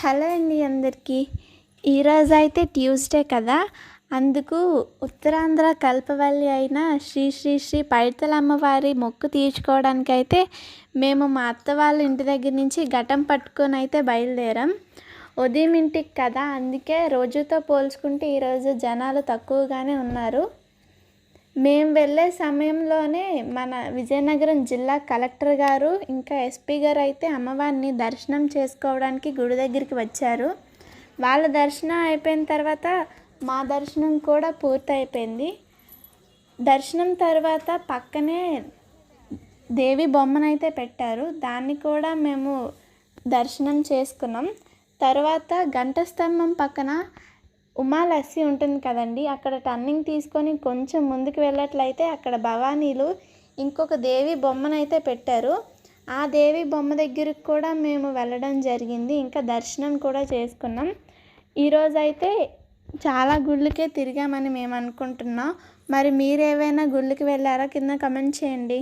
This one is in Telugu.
హలో అండి అందరికీ. ఈరోజైతే ట్యూస్డే కదా, అందుకు ఉత్తరాంధ్ర కల్పవల్లి అయిన శ్రీ శ్రీ శ్రీ పైడితల్లి అమ్మవారి మొక్కు తీర్చుకోవడానికైతే మేము మా అత్త వాళ్ళ ఇంటి దగ్గర నుంచి ఘటం పట్టుకొని అయితే బయలుదేరాం. ఉదయం ఇంటికి కదా, అందుకే రోజుతో పోల్చుకుంటే ఈరోజు జనాలు తక్కువగానే ఉన్నారు. మేము వెళ్ళే సమయంలోనే మన విజయనగరం జిల్లా కలెక్టర్ గారు ఇంకా ఎస్పీ గారు అయితే అమ్మవారిని దర్శనం చేసుకోవడానికి గుడి దగ్గరికి వచ్చారు. వాళ్ళ దర్శనం అయిపోయిన తర్వాత మా దర్శనం కూడా పూర్తయిపోయింది. దర్శనం తర్వాత పక్కనే దేవి బొమ్మనైతే పెట్టారు, దాన్ని కూడా మేము దర్శనం చేసుకున్నాం. తర్వాత గంట స్తంభం పక్కన ఉమాలస్సి ఉంటుంది కదండి, అక్కడ టర్నింగ్ తీసుకొని కొంచెం ముందుకు వెళ్ళట్లయితే అక్కడ భవానీలు ఇంకొక దేవి బొమ్మనైతే పెట్టారు. ఆ దేవి బొమ్మ దగ్గరికి కూడా మేము వెళ్ళడం జరిగింది, ఇంకా దర్శనం కూడా చేసుకున్నాం. ఈరోజైతే చాలా గుళ్ళకే తిరిగామని మేము అనుకుంటున్నాం. మరి మీరు ఏవైనా గుళ్ళకి వెళ్ళారా? కింద కమెంట్ చేయండి.